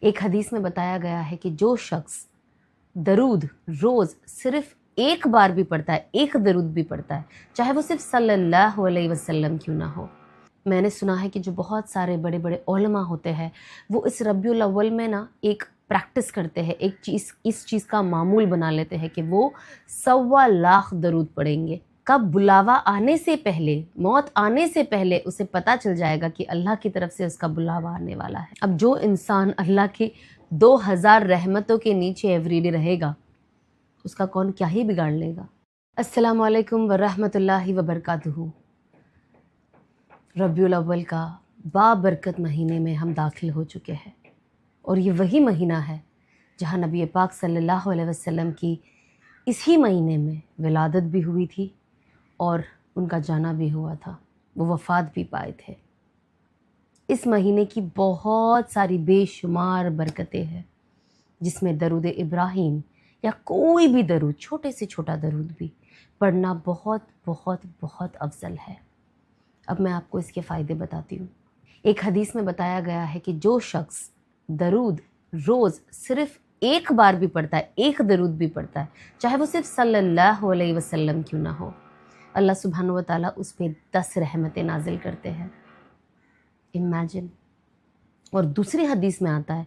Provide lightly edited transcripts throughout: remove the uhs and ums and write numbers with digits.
ایک حدیث میں بتایا گیا ہے کہ جو شخص درود روز صرف ایک بار بھی پڑھتا ہے، ایک درود بھی پڑھتا ہے، چاہے وہ صرف صلی اللہ علیہ وسلم کیوں نہ ہو۔ میں نے سنا ہے کہ جو بہت سارے بڑے بڑے علماء ہوتے ہیں وہ اس ربیع الاول میں ایک پریکٹس کرتے ہیں، اس چیز کا معمول بنا لیتے ہیں کہ وہ 1.25 درود پڑھیں گے۔ کب بلاوا آنے سے پہلے، موت آنے سے پہلے اسے پتہ چل جائے گا کہ اللہ کی طرف سے اس کا بلاوا آنے والا ہے۔ اب جو انسان اللہ کے 2000 رحمتوں کے نیچے ایوری ڈے رہے گا، اس کا کون کیا ہی بگاڑ لے گا۔ السلام علیکم ورحمۃ اللہ وبرکاتہ۔ ربیع الاول کا بابرکت مہینے میں ہم داخل ہو چکے ہیں، اور یہ وہی مہینہ ہے جہاں نبی پاک صلی اللہ علیہ وسلم کی اسی مہینے میں ولادت بھی ہوئی تھی اور ان کا جانا بھی ہوا تھا، وہ وفات بھی پائے تھے۔ اس مہینے کی بہت ساری بے شمار برکتیں ہیں، جس میں درود ابراہیم یا کوئی بھی درود، چھوٹے سے چھوٹا درود بھی پڑھنا بہت بہت بہت افضل ہے۔ اب میں آپ کو اس کے فائدے بتاتی ہوں۔ ایک حدیث میں بتایا گیا ہے کہ جو شخص درود روز صرف ایک بار بھی پڑھتا ہے، ایک درود بھی پڑھتا ہے، چاہے وہ صرف صلی اللہ علیہ وسلم کیوں نہ ہو، اللہ سبحانہ و تعالیٰ اس پہ 10 رحمتیں نازل کرتے ہیں۔ امیجن۔ اور دوسری حدیث میں آتا ہے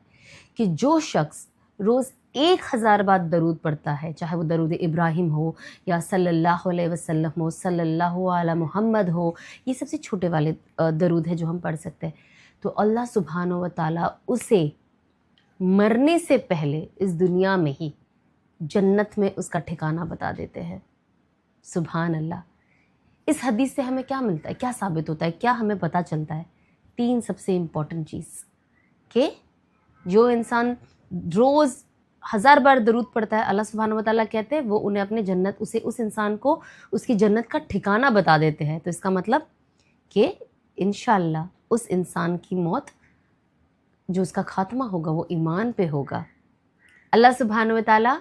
کہ جو شخص روز 1000 بار درود پڑھتا ہے، چاہے وہ درود ابراہیم ہو یا صلی اللہ علیہ وسلم ہو، صلی اللہ علی محمد ہو، یہ سب سے چھوٹے والے درود ہیں جو ہم پڑھ سکتے ہیں، تو اللہ سبحانہ و تعالیٰ اسے مرنے سے پہلے اس دنیا میں ہی جنت میں اس کا ٹھکانہ بتا دیتے ہیں۔ سبحان اللہ۔ اس حدیث سے ہمیں کیا ملتا ہے، کیا ثابت ہوتا ہے، کیا ہمیں پتہ چلتا ہے؟ 3 سب سے امپورٹنٹ چیز، کہ جو انسان روز 1000 بار درود پڑھتا ہے، اللہ سبحانہ و تعالیٰ کہتے ہیں وہ انہیں اپنے جنت، اس انسان کو اس کی جنت کا ٹھکانہ بتا دیتے ہیں۔ تو اس کا مطلب کہ انشاءاللہ اس انسان کی موت، جو اس کا خاتمہ ہوگا، وہ ایمان پہ ہوگا۔ اللہ سبحانہ و تعالیٰ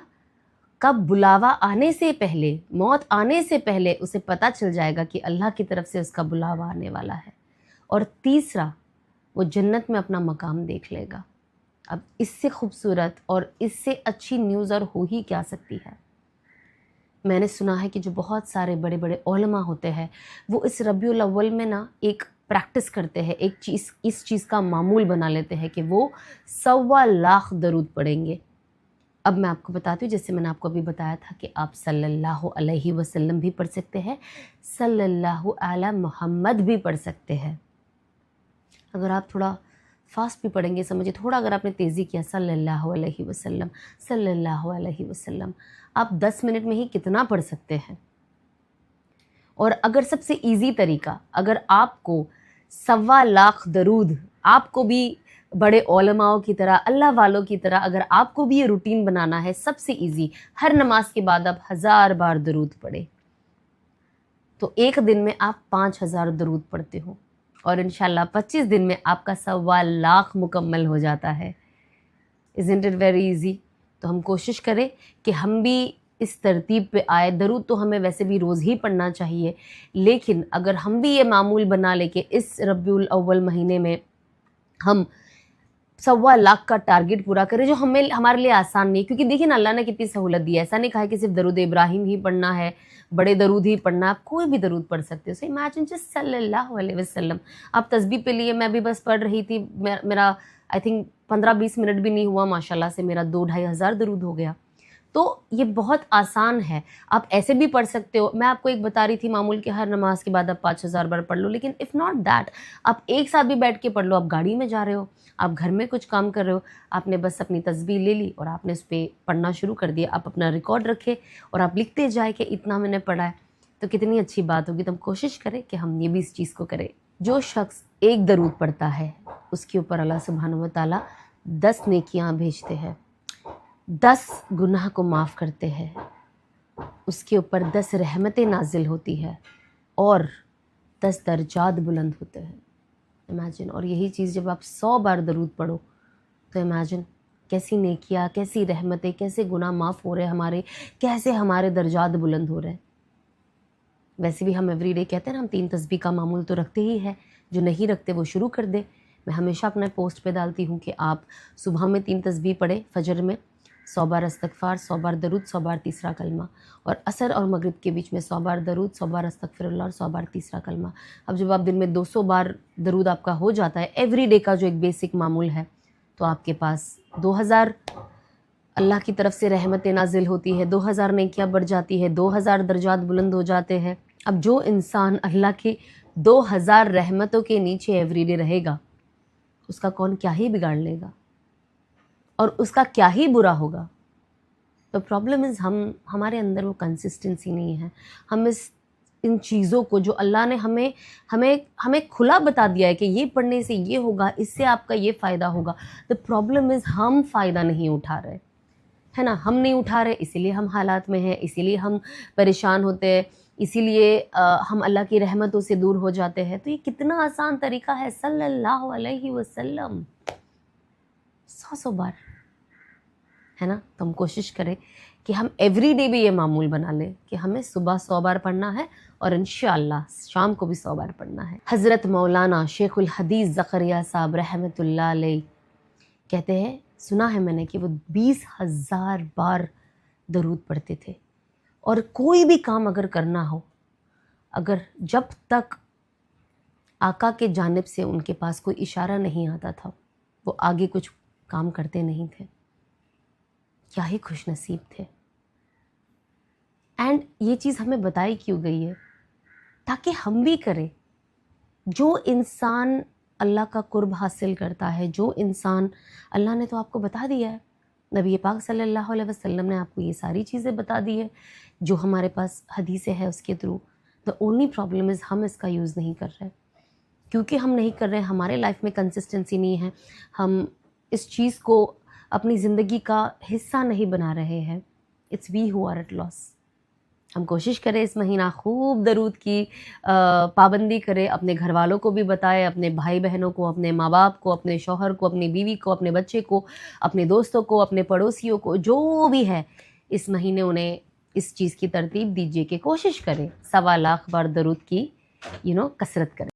کب بلاوا آنے سے پہلے، موت آنے سے پہلے اسے پتہ چل جائے گا کہ اللہ کی طرف سے اس کا بلاوا آنے والا ہے۔ اور تیسرا، وہ جنت میں اپنا مقام دیکھ لے گا۔ اب اس سے خوبصورت اور اس سے اچھی نیوز اور ہو ہی کیا سکتی ہے۔ میں نے سنا ہے کہ جو بہت سارے بڑے بڑے علماء ہوتے ہیں وہ اس ربیع الاول میں ایک پریکٹس کرتے ہیں، اس چیز کا معمول بنا لیتے ہیں کہ وہ 1.25 درود پڑھیں گے۔ اب میں آپ کو بتاتی ہوں، جیسے میں نے آپ کو ابھی بتایا تھا کہ آپ صلی اللہ علیہ وسلم بھی پڑھ سکتے ہیں، صلی اللہ علی محمد بھی پڑھ سکتے ہیں۔ اگر آپ تھوڑا فاسٹ بھی پڑھیں گے، سمجھے تھوڑا اگر آپ نے تیزی کیا، صلی اللہ علیہ وسلم، صلی اللہ علیہ وسلم، آپ 10 منٹ میں ہی کتنا پڑھ سکتے ہیں۔ اور اگر سب سے ایزی طریقہ، اگر آپ کو 1.25 درود، آپ کو بھی بڑے علماء کی طرح، اللہ والوں کی طرح، اگر آپ کو بھی یہ روٹین بنانا ہے، سب سے ایزی، ہر نماز کے بعد آپ 1000 بار درود پڑھیں، تو ایک دن میں آپ 5000 درود پڑھتے ہو، اور انشاءاللہ 25 دن میں آپ کا 1.25 مکمل ہو جاتا ہے۔ Isn't it very easy؟ تو ہم کوشش کریں کہ ہم بھی اس ترتیب پہ آئے۔ درود تو ہمیں ویسے بھی روز ہی پڑھنا چاہیے، لیکن اگر ہم بھی یہ معمول بنا لیں کہ اس ربیع الاول مہینے میں ہم 1.25 کا ٹارگٹ پورا کریں، جو ہمارے لیے آسان نہیں، کیونکہ دیکھیں نا اللہ نے کتنی سہولت دی ہے۔ ایسا نہیں کہا کہ صرف درود ابراہیم ہی پڑھنا ہے، بڑے درود ہی پڑھنا ہے، آپ کوئی بھی درود پڑھ سکتے ہو۔ سو امیجن جسٹ صلی اللہ علیہ وسلم، آپ تسبیح پہ لیے، میں بھی بس پڑھ رہی تھی، میرا آئی تھنک 15-20 منٹ بھی نہیں ہوا، ماشاءاللہ سے میرا 2-2500 درود ہو گیا۔ تو یہ بہت آسان ہے، آپ ایسے بھی پڑھ سکتے ہو۔ میں آپ کو ایک بتا رہی تھی معمول کہ ہر نماز کے بعد آپ 5000 بار پڑھ لو، لیکن اف ناٹ دیٹ، آپ ایک ساتھ بھی بیٹھ کے پڑھ لو۔ آپ گاڑی میں جا رہے ہو، آپ گھر میں کچھ کام کر رہے ہو، آپ نے بس اپنی تسبیح لے لی اور آپ نے اس پہ پڑھنا شروع کر دیا۔ آپ اپنا ریکارڈ رکھے اور آپ لکھتے جائے کہ اتنا میں نے پڑھا ہے، تو کتنی اچھی بات ہوگی۔ تو ہم کوشش کریں کہ ہم یہ بھی اس چیز کو کریں۔ جو شخص ایک درود پڑھتا ہے، اس کے اوپر اللہ سبحانہ و تعالیٰ 10 نیکیاں بھیجتے ہیں، 10 گناہ کو معاف کرتے ہیں، اس کے اوپر 10 رحمتیں نازل ہوتی ہے، اور 10 درجات بلند ہوتے ہیں۔ امیجن۔ اور یہی چیز جب آپ 100 بار درود پڑھو تو امیجن کیسی نیکیاں، کیسی رحمتیں، کیسے گناہ معاف ہو رہے ہیں ہمارے، کیسے ہمارے درجات بلند ہو رہے ہیں۔ ویسے بھی ہم ایوری ڈے کہتے ہیں نا، ہم 3 تسبیح کا معمول تو رکھتے ہی ہیں، جو نہیں رکھتے وہ شروع کر دے۔ میں ہمیشہ اپنے پوسٹ پہ ڈالتی ہوں کہ آپ صبح میں 3 تسبیح پڑھیں، فجر میں 100 بار استغفار، 100 بار درود، 100 بار تیسرا کلمہ، اور عصر اور مغرب کے بیچ میں 100 بار درود، 100 بار استغفر اللہ اور 100 بار تیسرا کلمہ۔ اب جب آپ دن میں 200 بار درود آپ کا ہو جاتا ہے، ایوری ڈے کا جو ایک بیسک معمول ہے، تو آپ کے پاس 2000 اللہ کی طرف سے رحمتیں نازل ہوتی ہے، 2000 نیکیاں بڑھ جاتی ہے، 2000 درجات بلند ہو جاتے ہیں۔ اب جو انسان اللہ کے 2000 رحمتوں کے نیچے ایوری ڈے رہے گا، اس کا کون کیا ہی بگاڑ لے گا اور اس کا کیا ہی برا ہوگا۔ تو پرابلم از ہمارے اندر وہ کنسسٹنسی نہیں ہے۔ ہم ان چیزوں کو جو اللہ نے ہمیں کھلا بتا دیا ہے کہ یہ پڑھنے سے یہ ہوگا، اس سے آپ کا یہ فائدہ ہوگا، the problem is ہم فائدہ نہیں اٹھا رہے، ہے نا؟ ہم نہیں اٹھا رہے، اسی لیے ہم حالات میں ہیں، اسی لیے ہم پریشان ہوتے ہیں، اسی لیے ہم اللہ کی رحمتوں سے دور ہو جاتے ہیں۔ تو یہ کتنا آسان طریقہ ہے، صلی اللہ علیہ وسلم 100 بار، ہے نا؟ تو ہم کوشش کریں کہ ہم ایوری ڈے بھی یہ معمول بنا لیں کہ ہمیں صبح 100 بار پڑھنا ہے اور انشاءاللہ شام کو بھی 100 بار پڑھنا ہے۔ حضرت مولانا شیخ الحدیث زکریا صاحب رحمۃ اللہ علیہ کہتے ہیں، سنا ہے میں نے کہ وہ 20,000 بار درود پڑھتے تھے، اور کوئی بھی کام اگر کرنا ہو، اگر جب تک آقا کے جانب سے ان کے پاس کوئی اشارہ نہیں آتا تھا، وہ آگے کچھ کام کرتے نہیں تھے۔ کیا ہی خوش نصیب تھے۔ اینڈ یہ چیز ہمیں بتائی کیوں گئی ہے؟ تاکہ ہم بھی کریں۔ جو انسان اللہ کا قرب حاصل کرتا ہے، جو انسان، اللہ نے تو آپ کو بتا دیا ہے، نبی پاک صلی اللہ علیہ وسلم نے آپ کو یہ ساری چیزیں بتا دی ہے جو ہمارے پاس حدیثیں ہے اس کے through. the only problem is ہم اس کا یوز نہیں کر رہے، کیونکہ ہم نہیں کر رہے، ہمارے لائف میں کنسسٹنسی نہیں ہے، ہم اس چیز کو اپنی زندگی کا حصہ نہیں بنا رہے ہیں۔ It's we who are at loss. ہم کوشش کریں اس مہینہ خوب درود کی پابندی کریں، اپنے گھر والوں کو بھی بتائیں، اپنے بھائی بہنوں کو، اپنے ماں باپ کو، اپنے شوہر کو، اپنی بیوی کو، اپنے بچے کو، اپنے دوستوں کو، اپنے پڑوسیوں کو، جو بھی ہے اس مہینے انہیں اس چیز کی ترتیب دیجیے کہ کوشش کریں 1.25 لاکھ بار درود کی کثرت کریں۔